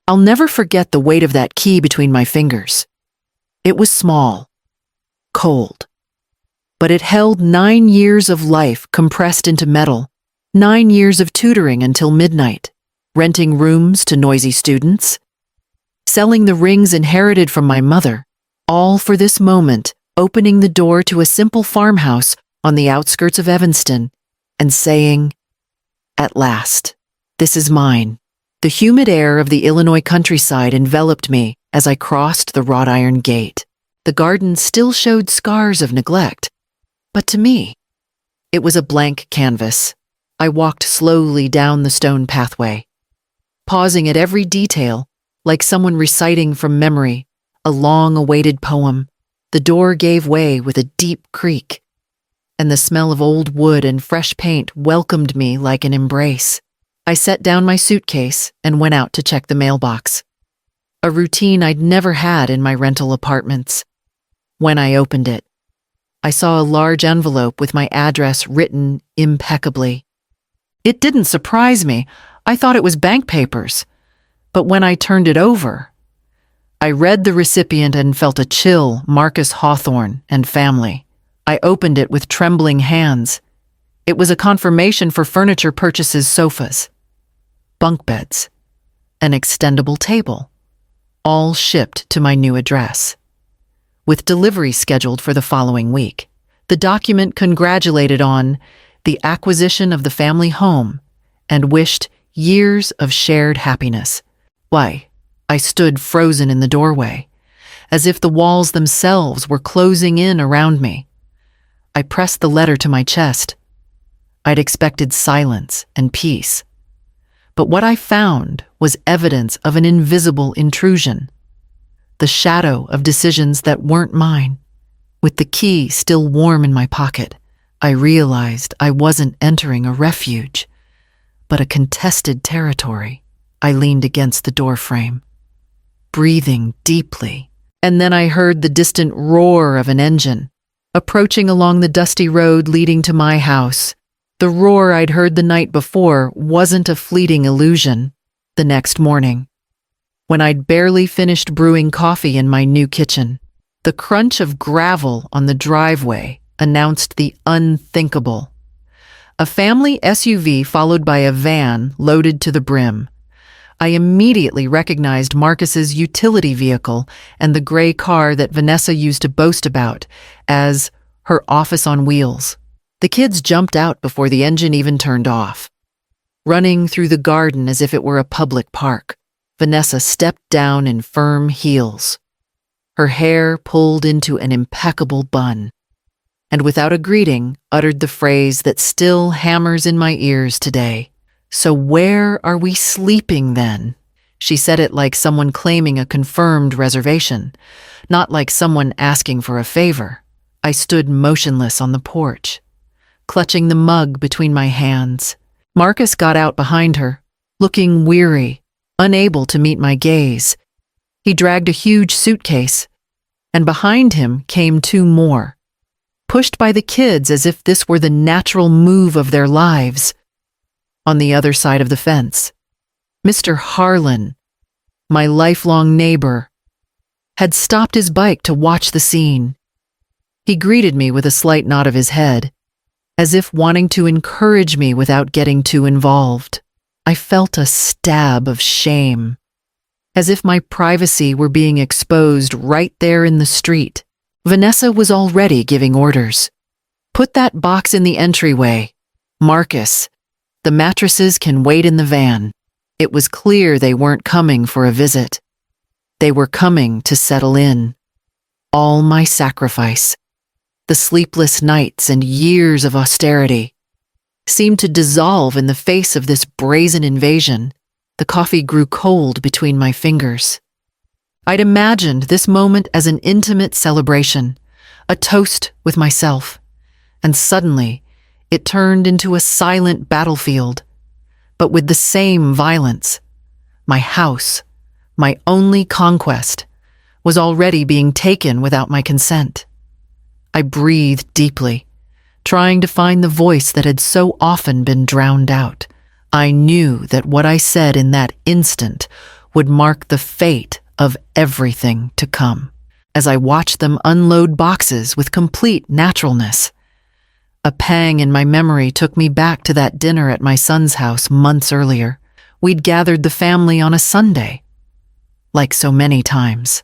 I'll never forget the weight of that key between my fingers. It was small, cold, but it held 9 years of life compressed into metal, 9 years of tutoring until midnight, renting rooms to noisy students, selling the rings inherited from my mother, all for this moment, opening the door to a simple farmhouse on the outskirts of Evanston and saying, "At last, this is mine." The humid air of the Illinois countryside enveloped me as I crossed the wrought iron gate. The garden still showed scars of neglect, but to me, it was a blank canvas. I walked slowly down the stone pathway, pausing at every detail, like someone reciting from memory a long-awaited poem. The door gave way with a deep creak, and the smell of old wood and fresh paint welcomed me like an embrace. I set down my suitcase and went out to check the mailbox, a routine I'd never had in my rental apartments. When I opened it, I saw a large envelope with my address written impeccably. It didn't surprise me. I thought it was bank papers. But when I turned it over, I read the recipient and felt a chill. Marcus Hawthorne and family. I opened it with trembling hands. It was a confirmation for furniture purchases: sofas, bunk beds, an extendable table, all shipped to my new address, with delivery scheduled for the following week. The document congratulated on the acquisition of the family home and wished years of shared happiness. Why, I stood frozen in the doorway, as if the walls themselves were closing in around me. I pressed the letter to my chest. I'd expected silence and peace, but what I found was evidence of an invisible intrusion, the shadow of decisions that weren't mine. With the key still warm in my pocket, I realized I wasn't entering a refuge, but a contested territory. I leaned against the doorframe, breathing deeply, and then I heard the distant roar of an engine, approaching along the dusty road leading to my house. The roar I'd heard the night before wasn't a fleeting illusion. The next morning, when I'd barely finished brewing coffee in my new kitchen, the crunch of gravel on the driveway announced the unthinkable. A family SUV followed by a van loaded to the brim. I immediately recognized Marcus's utility vehicle and the gray car that Vanessa used to boast about as her office on wheels. The kids jumped out before the engine even turned off, running through the garden as if it were a public park. Vanessa stepped down in firm heels, her hair pulled into an impeccable bun, and without a greeting uttered the phrase that still hammers in my ears today. "So where are we sleeping then?" She said it like someone claiming a confirmed reservation, not like someone asking for a favor. I stood motionless on the porch, clutching the mug between my hands. Marcus got out behind her, looking weary, unable to meet my gaze. He dragged a huge suitcase, and behind him came 2 more, pushed by the kids as if this were the natural move of their lives. On the other side of the fence, Mr. Harlan, my lifelong neighbor, had stopped his bike to watch the scene. He greeted me with a slight nod of his head, as if wanting to encourage me without getting too involved. I felt a stab of shame, as if my privacy were being exposed right there in the street. Vanessa was already giving orders. "Put that box in the entryway. Marcus, the mattresses can wait in the van." It was clear they weren't coming for a visit. They were coming to settle in. All my sacrifice, the sleepless nights and years of austerity, seemed to dissolve in the face of this brazen invasion. The coffee grew cold between my fingers. I'd imagined this moment as an intimate celebration, a toast with myself, and suddenly it turned into a silent battlefield, but with the same violence. My house, my only conquest, was already being taken without my consent. I breathed deeply, trying to find the voice that had so often been drowned out. I knew that what I said in that instant would mark the fate of everything to come, as I watched them unload boxes with complete naturalness. A pang in my memory took me back to that dinner at my son's house months earlier. We'd gathered the family on a Sunday, like so many times.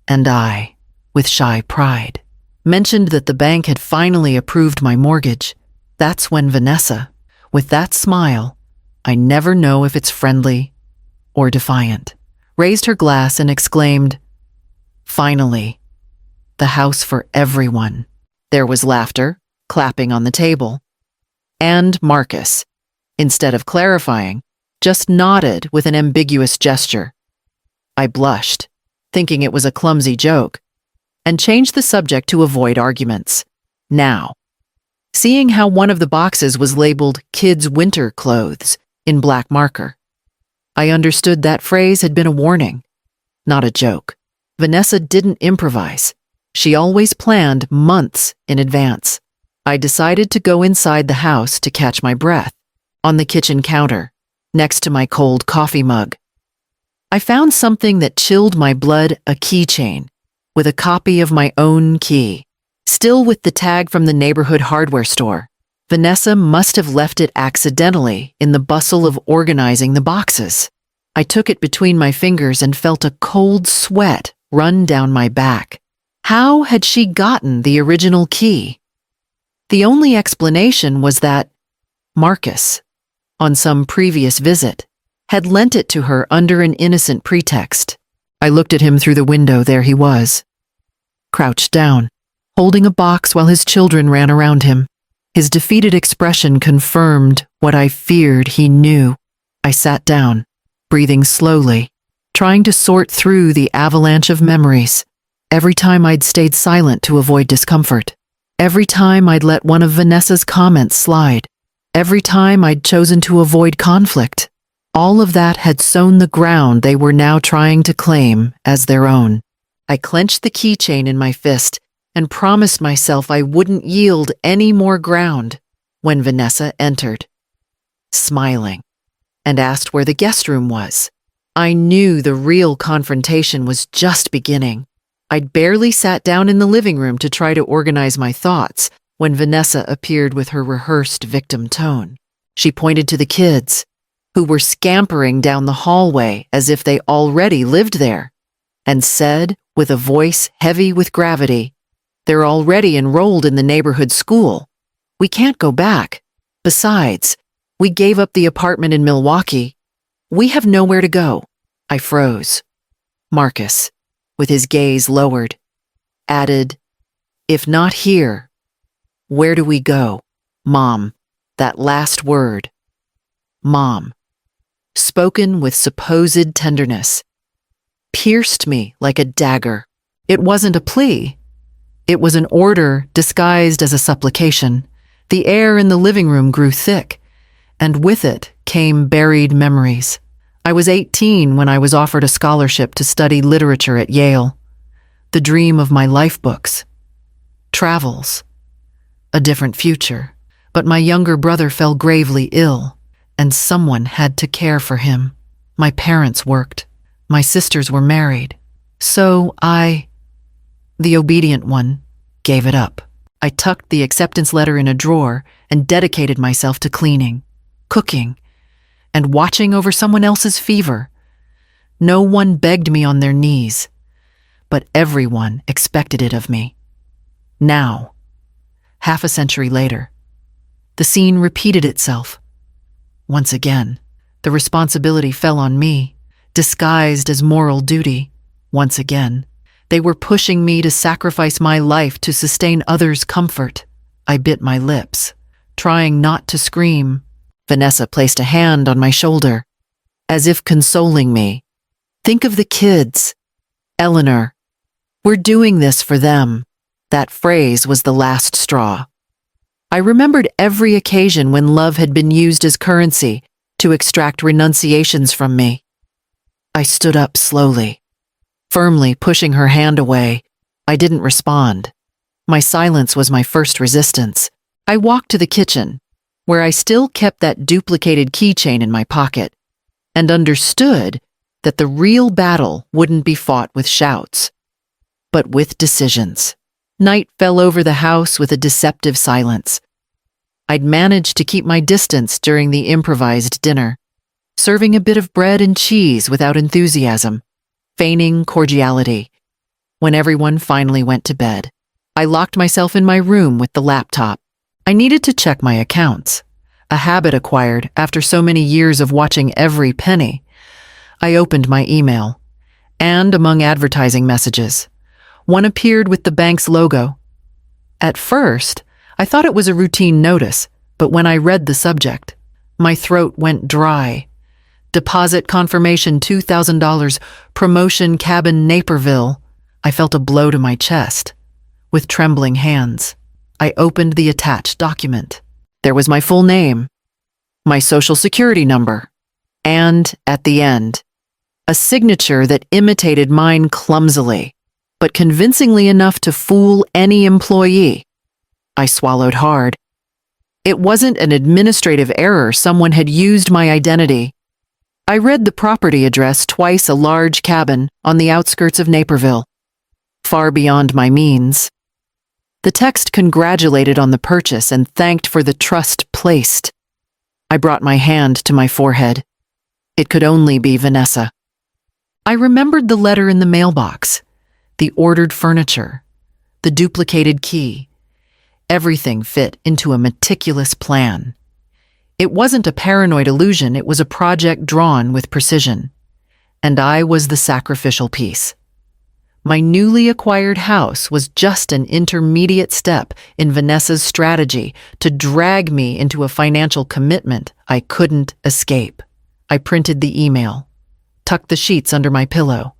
And I, with shy pride, mentioned that the bank had finally approved my mortgage. That's when Vanessa, with that smile, I never know if it's friendly or defiant, raised her glass and exclaimed, "Finally, the house for everyone." There was laughter, clapping on the table. And Marcus, instead of clarifying, just nodded with an ambiguous gesture. I blushed, thinking it was a clumsy joke, and changed the subject to avoid arguments. Now, seeing how one of the boxes was labeled "Kids' Winter Clothes" in black marker, I understood that phrase had been a warning, not a joke. Vanessa didn't improvise. She always planned months in advance. I decided to go inside the house to catch my breath, on the kitchen counter, next to my cold coffee mug. I found something that chilled my blood, a keychain, with a copy of my own key, still with the tag from the neighborhood hardware store. Vanessa must have left it accidentally in the bustle of organizing the boxes. I took it between my fingers and felt a cold sweat run down my back. How had she gotten the original key? The only explanation was that Marcus, on some previous visit, had lent it to her under an innocent pretext. I looked at him through the window. There he was, crouched down, holding a box while his children ran around him. His defeated expression confirmed what I feared he knew. I sat down, breathing slowly, trying to sort through the avalanche of memories. Every time I'd stayed silent to avoid discomfort. Every time I'd let one of Vanessa's comments slide. Every time I'd chosen to avoid conflict. All of that had sown the ground they were now trying to claim as their own. I clenched the keychain in my fist and promised myself I wouldn't yield any more ground when Vanessa entered, smiling, and asked where the guest room was. I knew the real confrontation was just beginning. I'd barely sat down in the living room to try to organize my thoughts when Vanessa appeared with her rehearsed victim tone. She pointed to the kids, who were scampering down the hallway as if they already lived there, and said, with a voice heavy with gravity, "They're already enrolled in the neighborhood school. We can't go back. Besides, we gave up the apartment in Milwaukee. We have nowhere to go." I froze. Marcus, with his gaze lowered, added, "If not here, where do we go?" Mom, that last word, Mom, spoken with supposed tenderness, pierced me like a dagger. It wasn't a plea. It was an order disguised as a supplication. The air in the living room grew thick, and with it came buried memories. I was 18 when I was offered a scholarship to study literature at Yale. The dream of my life books. Travels. A different future. But my younger brother fell gravely ill, and someone had to care for him. My parents worked. My sisters were married. So I, the obedient one, gave it up. I tucked the acceptance letter in a drawer and dedicated myself to cleaning, cooking, and watching over someone else's fever. No one begged me on their knees, but everyone expected it of me. Now, half a century later, the scene repeated itself. Once again, the responsibility fell on me, disguised as moral duty. Once again, they were pushing me to sacrifice my life to sustain others' comfort. I bit my lips, trying not to scream. Vanessa placed a hand on my shoulder, as if consoling me. "Think of the kids. Eleanor, we're doing this for them." That phrase was the last straw. I remembered every occasion when love had been used as currency to extract renunciations from me. I stood up slowly, firmly pushing her hand away. I didn't respond. My silence was my first resistance. I walked to the kitchen, where I still kept that duplicated keychain in my pocket, and understood that the real battle wouldn't be fought with shouts, but with decisions. Night fell over the house with a deceptive silence. I'd managed to keep my distance during the improvised dinner, serving a bit of bread and cheese without enthusiasm, feigning cordiality. When everyone finally went to bed, I locked myself in my room with the laptop. I needed to check my accounts, a habit acquired after so many years of watching every penny. I opened my email, and among advertising messages, one appeared with the bank's logo. At first, I thought it was a routine notice, but when I read the subject, my throat went dry. Deposit confirmation $2,000, promotion cabin Naperville. I felt a blow to my chest. With trembling hands, I opened the attached document. There was my full name, my social security number, and, at the end, a signature that imitated mine clumsily, but convincingly enough to fool any employee. I swallowed hard. It wasn't an administrative error. Someone had used my identity. I read the property address twice, a large cabin on the outskirts of Naperville, far beyond my means. The text congratulated on the purchase and thanked for the trust placed. I brought my hand to my forehead. It could only be Vanessa. I remembered the letter in the mailbox, the ordered furniture, the duplicated key. Everything fit into a meticulous plan. It wasn't a paranoid illusion, it was a project drawn with precision. And I was the sacrificial piece. My newly acquired house was just an intermediate step in Vanessa's strategy to drag me into a financial commitment I couldn't escape. I printed the email, tucked the sheets under my pillow,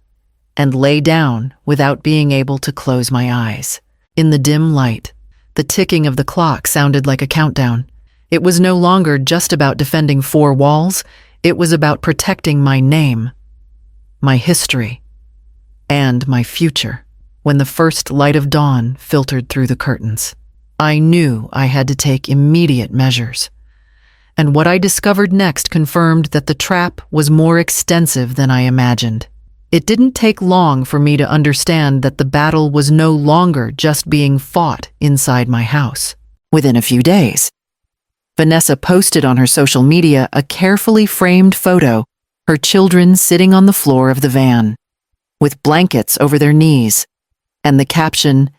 and lay down without being able to close my eyes. In the dim light, the ticking of the clock sounded like a countdown. It was no longer just about defending four walls, it was about protecting my name, my history, and my future. When the first light of dawn filtered through the curtains, I knew I had to take immediate measures. And what I discovered next confirmed that the trap was more extensive than I imagined. It didn't take long for me to understand that the battle was no longer just being fought inside my house. Within a few days, Vanessa posted on her social media a carefully framed photo, her children sitting on the floor of the van, with blankets over their knees, and the caption,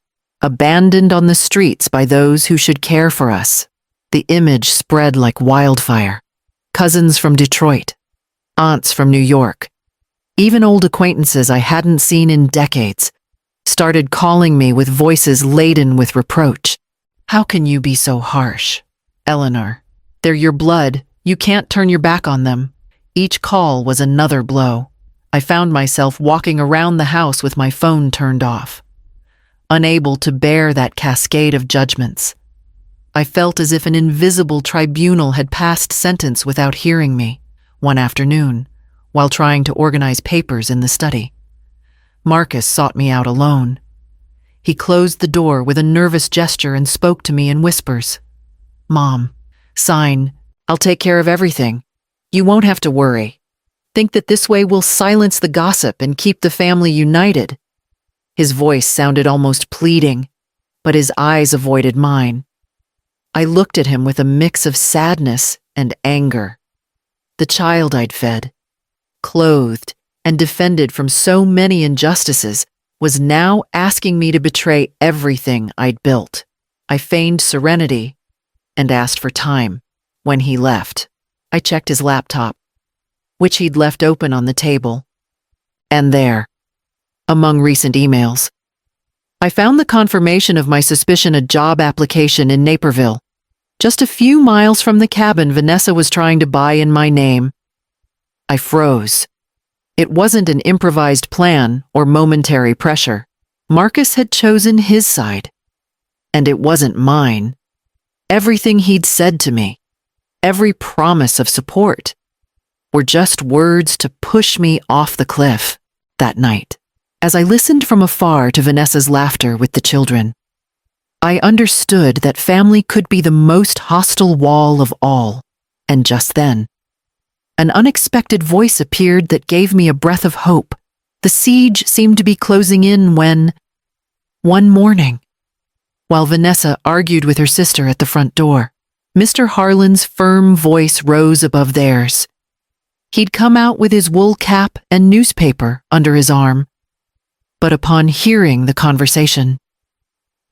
"Abandoned on the streets by those who should care for us." The image spread like wildfire. Cousins from Detroit, aunts from New York, even old acquaintances I hadn't seen in decades, started calling me with voices laden with reproach. "How can you be so harsh? Eleanor, they're your blood. You can't turn your back on them." Each call was another blow. I found myself walking around the house with my phone turned off, unable to bear that cascade of judgments. I felt as if an invisible tribunal had passed sentence without hearing me. One afternoon, while trying to organize papers in the study, Marcus sought me out alone. He closed the door with a nervous gesture and spoke to me in whispers. "Mom, sign. I'll take care of everything. You won't have to worry. Think that this way we'll silence the gossip and keep the family united." His voice sounded almost pleading, but his eyes avoided mine. I looked at him with a mix of sadness and anger. The child I'd fed, clothed, and defended from so many injustices was now asking me to betray everything I'd built. I feigned serenity and asked for time. When he left, I checked his laptop, which he'd left open on the table. And there, among recent emails, I found the confirmation of my suspicion, a job application in Naperville, just a few miles from the cabin Vanessa was trying to buy in my name. I froze. It wasn't an improvised plan or momentary pressure. Marcus had chosen his side, and it wasn't mine. Everything he'd said to me, every promise of support, were just words to push me off the cliff. That night, as I listened from afar to Vanessa's laughter with the children, I understood that family could be the most hostile wall of all. And just then, An unexpected voice appeared that gave me a breath of hope. The siege seemed to be closing in when, one morning, while Vanessa argued with her sister at the front door, Mr. Harlan's firm voice rose above theirs. He'd come out with his wool cap and newspaper under his arm, but upon hearing the conversation,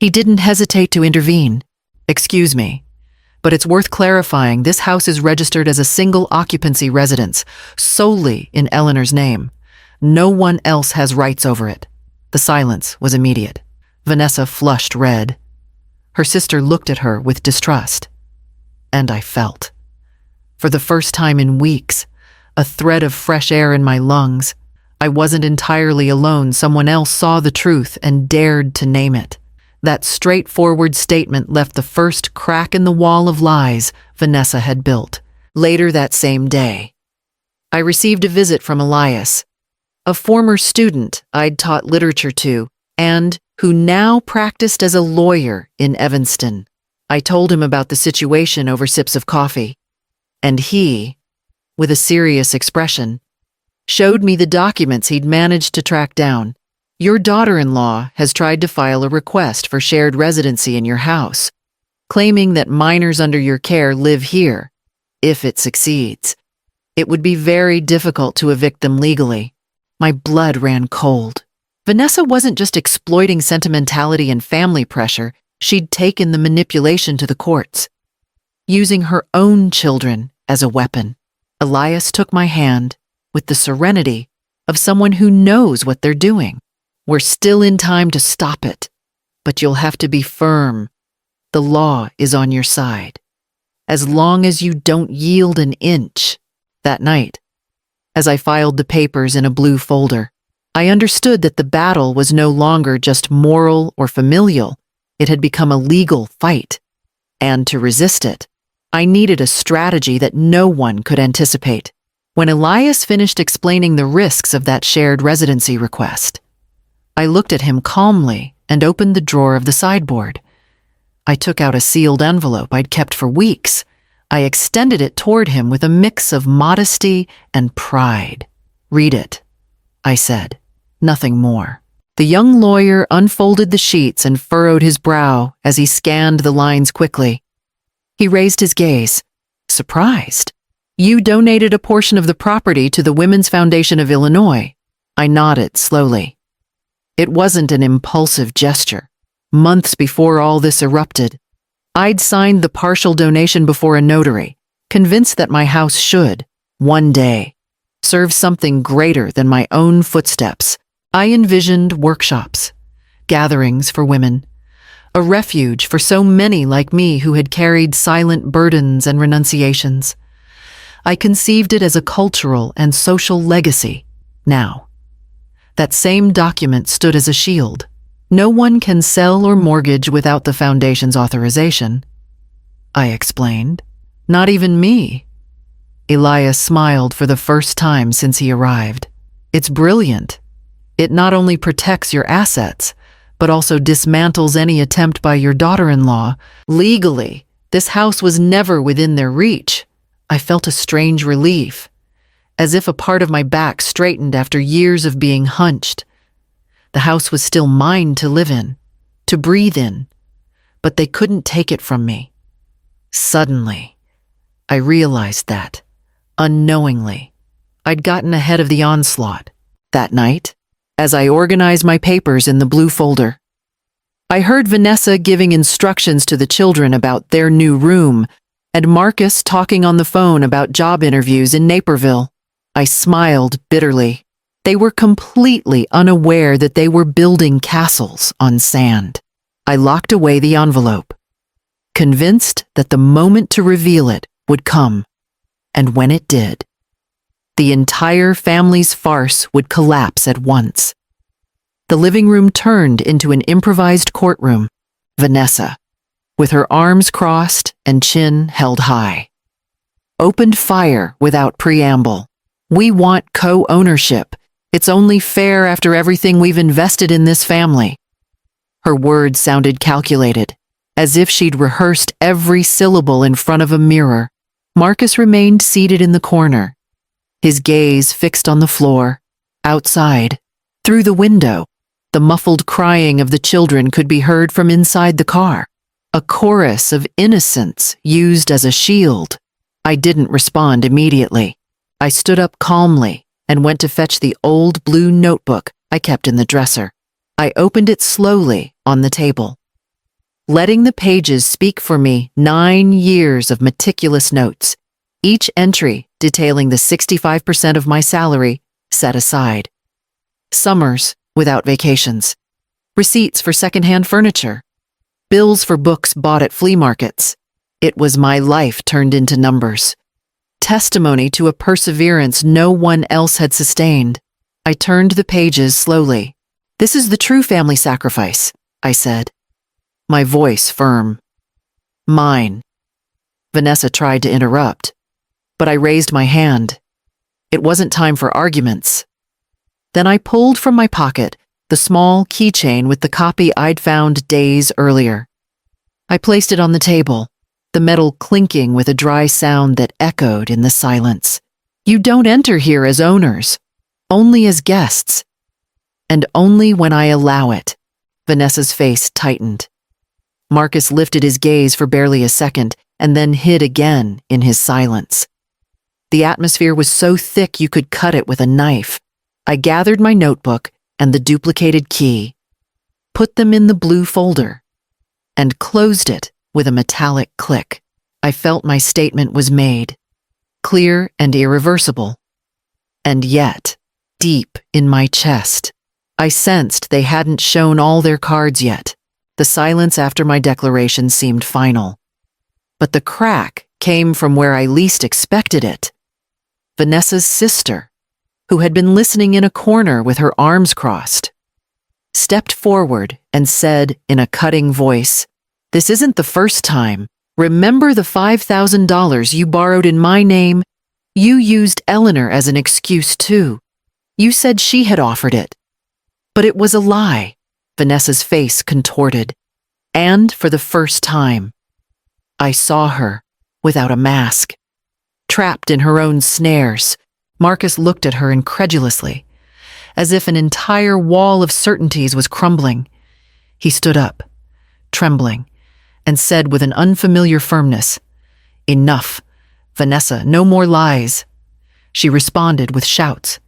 he didn't hesitate to intervene. "Excuse me, but it's worth clarifying this house is registered as a single occupancy residence, solely in Eleanor's name. No one else has rights over it." The silence was immediate. Vanessa flushed red. Her sister looked at her with distrust. And I felt, for the first time in weeks, a thread of fresh air in my lungs. I wasn't entirely alone. Someone else saw the truth and dared to name it. That straightforward statement left the first crack in the wall of lies Vanessa had built. Later that same day, I received a visit from Elias, a former student I'd taught literature to, and who now practiced as a lawyer in Evanston. I told him about the situation over sips of coffee, and he, with a serious expression, showed me the documents he'd managed to track down. "Your daughter-in-law has tried to file a request for shared residency in your house, claiming that minors under your care live here. If it succeeds, it would be very difficult to evict them legally." My blood ran cold. Vanessa wasn't just exploiting sentimentality and family pressure, she'd taken the manipulation to the courts, using her own children as a weapon. Elias took my hand with the serenity of someone who knows what they're doing. "We're still in time to stop it, but you'll have to be firm. The law is on your side, as long as you don't yield an inch." That night, as I filed the papers in a blue folder, I understood that the battle was no longer just moral or familial. It had become a legal fight. And to resist it, I needed a strategy that no one could anticipate. When Elias finished explaining the risks of that shared residency request, I looked at him calmly and opened the drawer of the sideboard. I took out a sealed envelope I'd kept for weeks. I extended it toward him with a mix of modesty and pride. "Read it," I said. Nothing more. The young lawyer unfolded the sheets and furrowed his brow as he scanned the lines quickly. He raised his gaze, surprised. "You donated a portion of the property to the Women's Foundation of Illinois." I nodded slowly. It wasn't an impulsive gesture. Months before all this erupted, I'd signed the partial donation before a notary, convinced that my house should, one day, serve something greater than my own footsteps. I envisioned workshops, gatherings for women, a refuge for so many like me who had carried silent burdens and renunciations. I conceived it as a cultural and social legacy. Now, that same document stood as a shield. No one can sell or mortgage without the Foundation's authorization, I explained. Not even me. Elias smiled for the first time since he arrived. "It's brilliant. It not only protects your assets, but also dismantles any attempt by your daughter-in-law. Legally, this house was never within their reach." I felt a strange relief, as if a part of my back straightened after years of being hunched. The house was still mine to live in, to breathe in, but they couldn't take it from me. Suddenly, I realized that, unknowingly, I'd gotten ahead of the onslaught. That night, as I organized my papers in the blue folder, I heard Vanessa giving instructions to the children about their new room and Marcus talking on the phone about job interviews in Naperville. I smiled bitterly. They were completely unaware that they were building castles on sand. I locked away the envelope, convinced that the moment to reveal it would come. And when it did, the entire family's farce would collapse at once. The living room turned into an improvised courtroom. Vanessa, with her arms crossed and chin held high, opened fire without preamble. "We want co-ownership. It's only fair after everything we've invested in this family." Her words sounded calculated, as if she'd rehearsed every syllable in front of a mirror. Marcus remained seated in the corner, his gaze fixed on the floor. Outside, through the window, the muffled crying of the children could be heard from inside the car, a chorus of innocence used as a shield. I didn't respond immediately. I stood up calmly and went to fetch the old blue notebook I kept in the dresser. I opened it slowly on the table, letting the pages speak for me. 9 years of meticulous notes, each entry detailing the 65% of my salary set aside. Summers without vacations, receipts for secondhand furniture, bills for books bought at flea markets. It was my life turned into numbers, testimony to a perseverance no one else had sustained. I turned the pages slowly. "This is the true family sacrifice," I said, my voice firm. "Mine." Vanessa tried to interrupt, but I raised my hand. It wasn't time for arguments. Then I pulled from my pocket the small keychain with the copy I'd found days earlier. I placed it on the table, the metal clinking with a dry sound that echoed in the silence. "You don't enter here as owners, only as guests. And only when I allow it." Vanessa's face tightened. Marcus lifted his gaze for barely a second and then hid again in his silence. The atmosphere was so thick you could cut it with a knife. I gathered my notebook and the duplicated key, put them in the blue folder, and closed it with a metallic click. I felt my statement was made, clear and irreversible. And yet, deep in my chest, I sensed they hadn't shown all their cards yet. The silence after my declaration seemed final. But the crack came from where I least expected it. Vanessa's sister, who had been listening in a corner with her arms crossed, stepped forward and said in a cutting voice, "This isn't the first time. Remember the $5,000 you borrowed in my name? You used Eleanor as an excuse too. You said she had offered it. But it was a lie." Vanessa's face contorted. And for the first time, I saw her without a mask, trapped in her own snares. Marcus looked at her incredulously, as if an entire wall of certainties was crumbling. He stood up, trembling, and said with an unfamiliar firmness, "Enough, Vanessa, no more lies." She responded with shouts,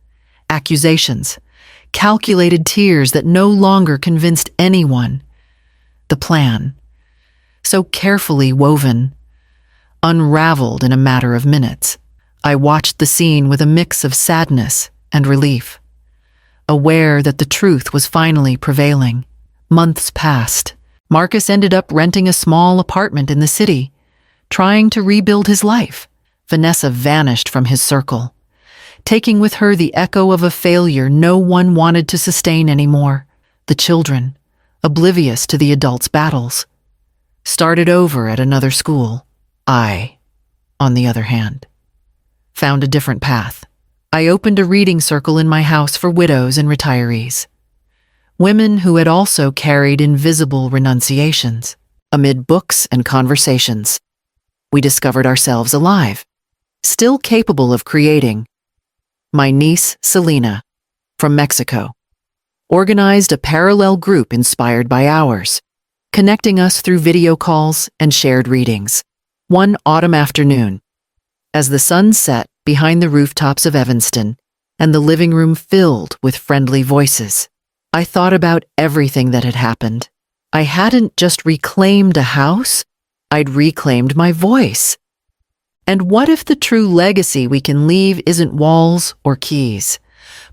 accusations, calculated tears that no longer convinced anyone. The plan, so carefully woven, unraveled in a matter of minutes. I watched the scene with a mix of sadness and relief, aware that the truth was finally prevailing. Months passed. Marcus ended up renting a small apartment in the city, trying to rebuild his life. Vanessa vanished from his circle, taking with her the echo of a failure no one wanted to sustain anymore. The children, oblivious to the adults' battles, started over at another school. I, on the other hand, found a different path. I opened a reading circle in my house for widows and retirees, women who had also carried invisible renunciations. Amid books and conversations, we discovered ourselves alive, still capable of creating. My niece, Selena, from Mexico, organized a parallel group inspired by ours, connecting us through video calls and shared readings. One autumn afternoon, as the sun set behind the rooftops of Evanston and the living room filled with friendly voices, I thought about everything that had happened. I hadn't just reclaimed a house, I'd reclaimed my voice. And what if the true legacy we can leave isn't walls or keys,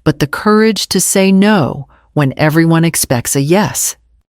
but the courage to say no when everyone expects a yes?